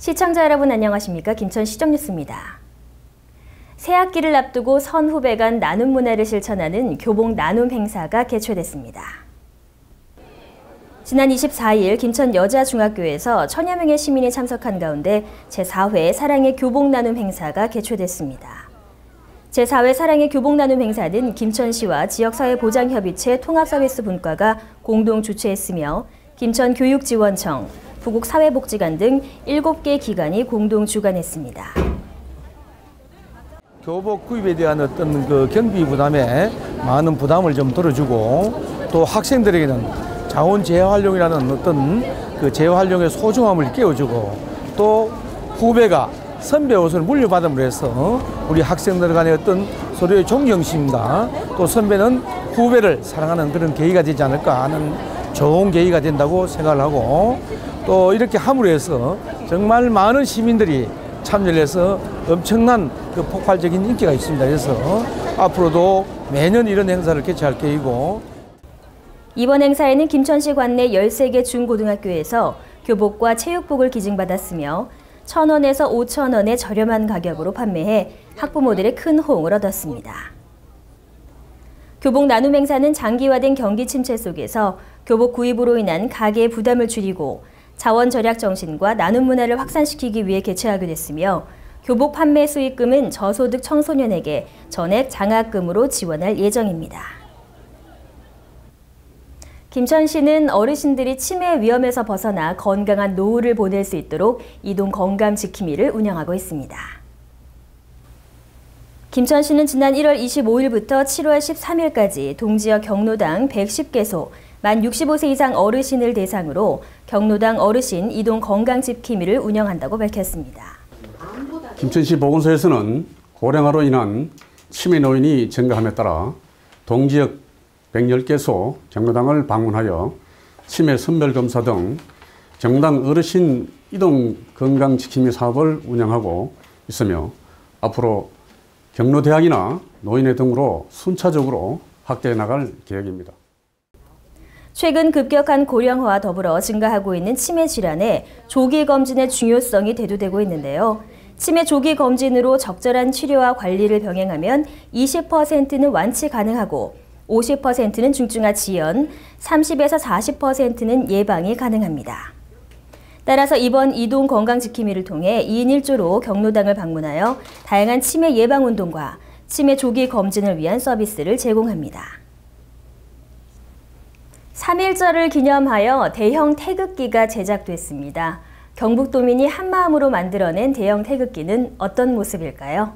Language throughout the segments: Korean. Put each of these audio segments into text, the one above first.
시청자 여러분 안녕하십니까? 김천 시정뉴스입니다. 새학기를 앞두고 선후배 간 나눔 문화를 실천하는 교복 나눔 행사가 개최됐습니다. 지난 24일 김천 여자중학교에서 1000여 명의 시민이 참석한 가운데 제4회 사랑의 교복 나눔 행사가 개최됐습니다. 제4회 사랑의 교복 나눔 행사는 김천시와 지역사회보장협의체 통합서비스분과가 공동 주최했으며 김천교육지원청, 부국사회복지관 등 7개 기관이 공동 주관했습니다. 교복 구입에 대한 어떤 경비 부담에 많은 부담을 좀 덜어주고 또 학생들에게는 자원 재활용이라는 어떤 재활용의 소중함을 깨워주고 또 후배가 선배 옷을 물려받음으로 해서 우리 학생들 간의 어떤 서로의 존경심과 또 선배는 후배를 사랑하는 그런 계기가 되지 않을까 하는 좋은 계기가 된다고 생각을 하고 또 이렇게 함으로 해서 정말 많은 시민들이 참여를 해서 엄청난 폭발적인 인기가 있습니다. 그래서 앞으로도 매년 이런 행사를 개최할 계획이고 이번 행사에는 김천시 관내 13개 중고등학교에서 교복과 체육복을 기증받았으며 1,000원에서 5,000원의 저렴한 가격으로 판매해 학부모들의 큰 호응을 얻었습니다. 교복 나눔 행사는 장기화된 경기 침체 속에서 교복 구입으로 인한 가계의 부담을 줄이고 자원 절약 정신과 나눔 문화를 확산시키기 위해 개최하게 됐으며 교복 판매 수익금은 저소득 청소년에게 전액 장학금으로 지원할 예정입니다. 김천시는 어르신들이 치매 위험에서 벗어나 건강한 노후를 보낼 수 있도록 이동 건강 지킴이를 운영하고 있습니다. 김천시는 지난 1월 25일부터 7월 13일까지 동지역 경로당 110개소 만 65세 이상 어르신을 대상으로 경로당 어르신 이동 건강 지킴이를 운영한다고 밝혔습니다. 김천시 보건소에서는 고령화로 인한 치매 노인이 증가함에 따라 동지역 110개소 경로당을 방문하여 치매 선별검사 등 경로당 어르신 이동 건강 지킴이 사업을 운영하고 있으며 앞으로 경로대학이나 노인회 등으로 순차적으로 확대해 나갈 계획입니다. 최근 급격한 고령화와 더불어 증가하고 있는 치매 질환에 조기 검진의 중요성이 대두되고 있는데요. 치매 조기 검진으로 적절한 치료와 관리를 병행하면 20%는 완치 가능하고 50%는 중증화 지연, 30에서 40%는 예방이 가능합니다. 따라서 이번 이동 건강 지킴이를 통해 2인 1조로 경로당을 방문하여 다양한 치매 예방 운동과 치매 조기 검진을 위한 서비스를 제공합니다. 3.1절을 기념하여 대형 태극기가 제작됐습니다. 경북도민이 한마음으로 만들어낸 대형 태극기는 어떤 모습일까요?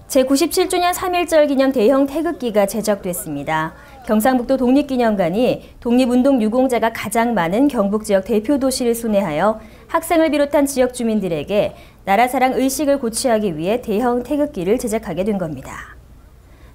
제97주년 3.1절 기념 대형 태극기가 제작됐습니다. 경상북도 독립기념관이 독립운동 유공자가 가장 많은 경북 지역 대표 도시를 순회하여 학생을 비롯한 지역 주민들에게 나라사랑 의식을 고취하기 위해 대형 태극기를 제작하게 된 겁니다.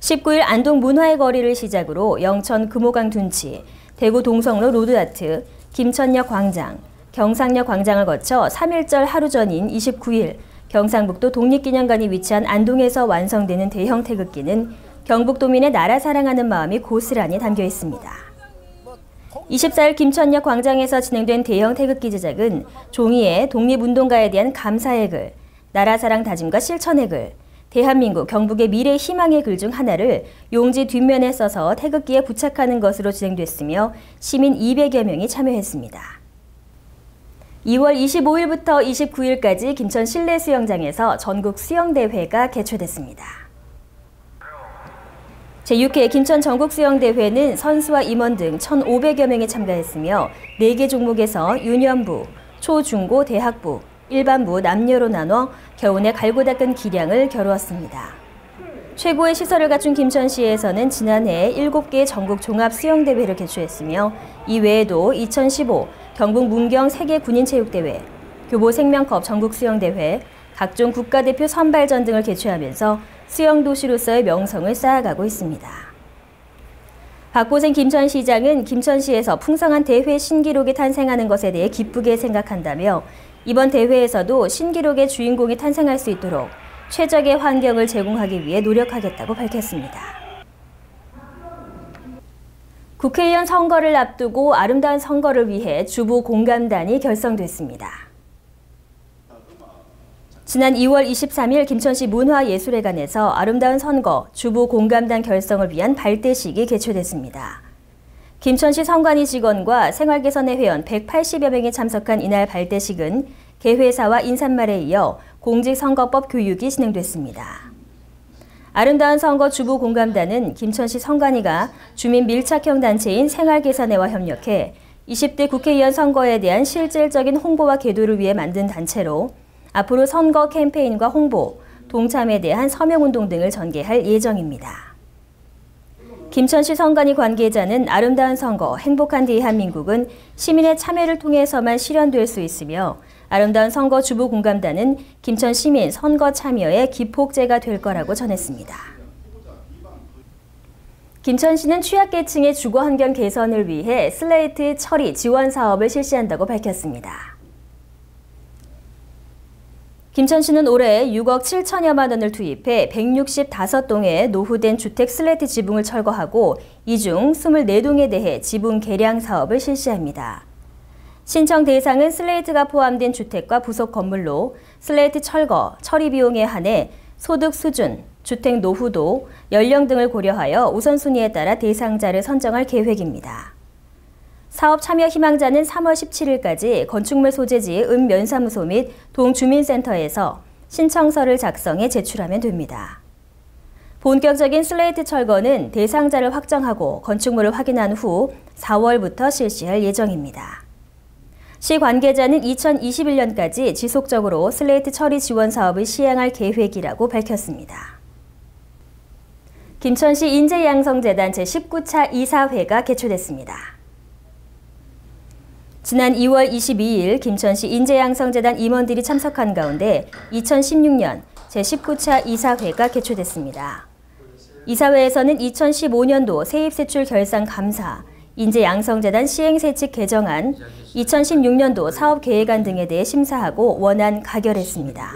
19일 안동 문화의 거리를 시작으로 영천 금호강 둔치, 대구 동성로 로드아트, 김천역 광장, 경상역 광장을 거쳐 3.1절 하루 전인 29일 경상북도 독립기념관이 위치한 안동에서 완성되는 대형 태극기는 경북도민의 나라 사랑하는 마음이 고스란히 담겨 있습니다. 24일 김천역 광장에서 진행된 대형 태극기 제작은 종이에 독립운동가에 대한 감사의 글, 나라 사랑 다짐과 실천의 글, 대한민국 경북의 미래 희망의 글 중 하나를 용지 뒷면에 써서 태극기에 부착하는 것으로 진행됐으며 시민 200여 명이 참여했습니다. 2월 25일부터 29일까지 김천 실내 수영장에서 전국 수영대회가 개최됐습니다. 제6회 김천 전국 수영대회는 선수와 임원 등 1,500여 명이 참가했으며 4개 종목에서 유년부, 초, 중고, 대학부, 일반부 남녀로 나눠 겨우내 갈고 닦은 기량을 겨루었습니다. 최고의 시설을 갖춘 김천시에서는 지난해 7개 전국 종합 수영대회를 개최했으며 이 외에도 2015 경북 문경 세계 군인체육대회, 교보 생명컵 전국 수영대회, 각종 국가대표 선발전 등을 개최하면서 수영도시로서의 명성을 쌓아가고 있습니다. 박보생 김천시장은 김천시에서 풍성한 대회 신기록이 탄생하는 것에 대해 기쁘게 생각한다며 이번 대회에서도 신기록의 주인공이 탄생할 수 있도록 최적의 환경을 제공하기 위해 노력하겠다고 밝혔습니다. 국회의원 선거를 앞두고 아름다운 선거를 위해 주부 공감단이 결성됐습니다. 지난 2월 23일 김천시 문화예술회관에서 아름다운 선거 주부 공감단 결성을 위한 발대식이 개최됐습니다. 김천시 선관위 직원과 생활개선회 회원 180여 명이 참석한 이날 발대식은 개회사와 인사말에 이어 공직선거법 교육이 진행됐습니다. 아름다운 선거 주부 공감단은 김천시 선관위가 주민 밀착형 단체인 생활개선회와 협력해 20대 국회의원 선거에 대한 실질적인 홍보와 계도를 위해 만든 단체로 앞으로 선거 캠페인과 홍보, 동참에 대한 서명운동 등을 전개할 예정입니다. 김천시 선관위 관계자는 아름다운 선거, 행복한 대한민국은 시민의 참여를 통해서만 실현될 수 있으며 아름다운 선거 주부 공감단은 김천 시민 선거 참여의 기폭제가 될 거라고 전했습니다. 김천시는 취약계층의 주거 환경 개선을 위해 슬레이트 처리 지원 사업을 실시한다고 밝혔습니다. 김천시는 올해 6억 7천여만 원을 투입해 165동의 노후된 주택 슬레이트 지붕을 철거하고 이 중 24동에 대해 지붕 개량 사업을 실시합니다. 신청 대상은 슬레이트가 포함된 주택과 부속 건물로 슬레이트 철거, 처리 비용에 한해 소득 수준, 주택 노후도, 연령 등을 고려하여 우선순위에 따라 대상자를 선정할 계획입니다. 사업 참여 희망자는 3월 17일까지 건축물 소재지 읍면사무소 및 동주민센터에서 신청서를 작성해 제출하면 됩니다. 본격적인 슬레이트 철거는 대상자를 확정하고 건축물을 확인한 후 4월부터 실시할 예정입니다. 시 관계자는 2021년까지 지속적으로 슬레이트 처리 지원 사업을 시행할 계획이라고 밝혔습니다. 김천시 인재양성재단 제19차 이사회가 개최됐습니다. 지난 2월 22일 김천시 인재양성재단 임원들이 참석한 가운데 2016년 제19차 이사회가 개최됐습니다. 이사회에서는 2015년도 세입세출 결산 감사, 인재양성재단 시행세칙 개정안, 2016년도 사업계획안 등에 대해 심사하고 원안 가결했습니다.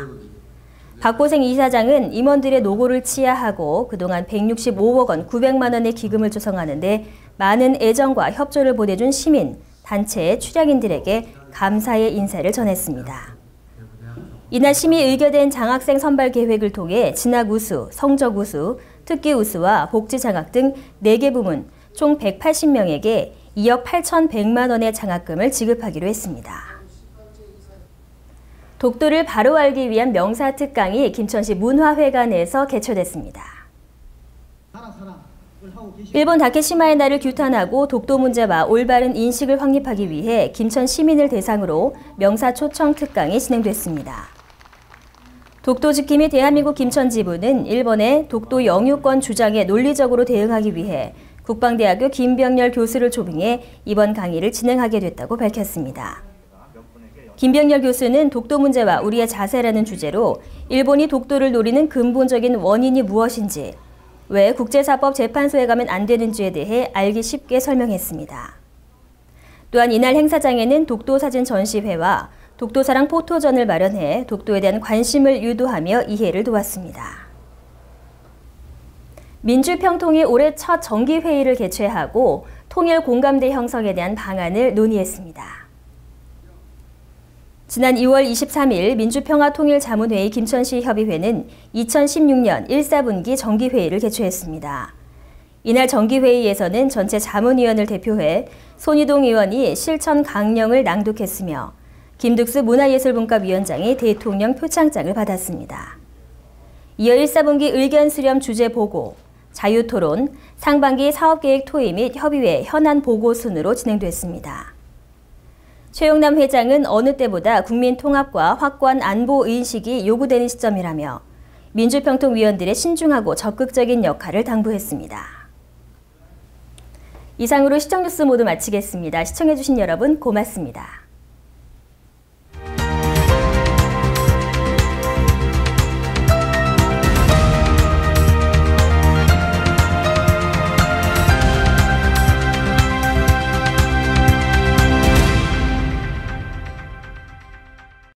박보생 이사장은 임원들의 노고를 치하하고 그동안 165억 원 900만 원의 기금을 조성하는 데 많은 애정과 협조를 보내준 시민, 단체의 출향인들에게 감사의 인사를 전했습니다. 이날 심의 의결된 장학생 선발 계획을 통해 진학 우수, 성적 우수, 특기 우수와 복지 장학 등 4개 부문 총 180명에게 2억 8,100만 원의 장학금을 지급하기로 했습니다. 독도를 바로 알기 위한 명사특강이 김천시 문화회관에서 개최됐습니다. 일본 다케시마의 날을 규탄하고 독도 문제와 올바른 인식을 확립하기 위해 김천 시민을 대상으로 명사 초청 특강이 진행됐습니다. 독도 지킴이 대한민국 김천지부는 일본의 독도 영유권 주장에 논리적으로 대응하기 위해 국방대학교 김병렬 교수를 초빙해 이번 강의를 진행하게 됐다고 밝혔습니다. 김병렬 교수는 독도 문제와 우리의 자세라는 주제로 일본이 독도를 노리는 근본적인 원인이 무엇인지, 왜 국제사법 재판소에 가면 안 되는지에 대해 알기 쉽게 설명했습니다. 또한 이날 행사장에는 독도사진 전시회와 독도사랑 포토전을 마련해 독도에 대한 관심을 유도하며 이해를 도왔습니다. 민주평통이 올해 첫 정기회의를 개최하고 통일 공감대 형성에 대한 방안을 논의했습니다. 지난 2월 23일 민주평화통일자문회의 김천시 협의회는 2016년 1사분기 정기회의를 개최했습니다. 이날 정기회의에서는 전체 자문위원을 대표해 손희동 의원이 실천 강령을 낭독했으며 김득수 문화예술분과위원장이 대통령 표창장을 받았습니다. 이어 1사분기 의견 수렴 주제 보고, 자유토론, 상반기 사업계획 토의 및 협의회 현안 보고 순으로 진행됐습니다. 최용남 회장은 어느 때보다 국민 통합과 확고한 안보 의식이 요구되는 시점이라며 민주평통위원들의 신중하고 적극적인 역할을 당부했습니다. 이상으로 시청뉴스 모두 마치겠습니다. 시청해주신 여러분 고맙습니다.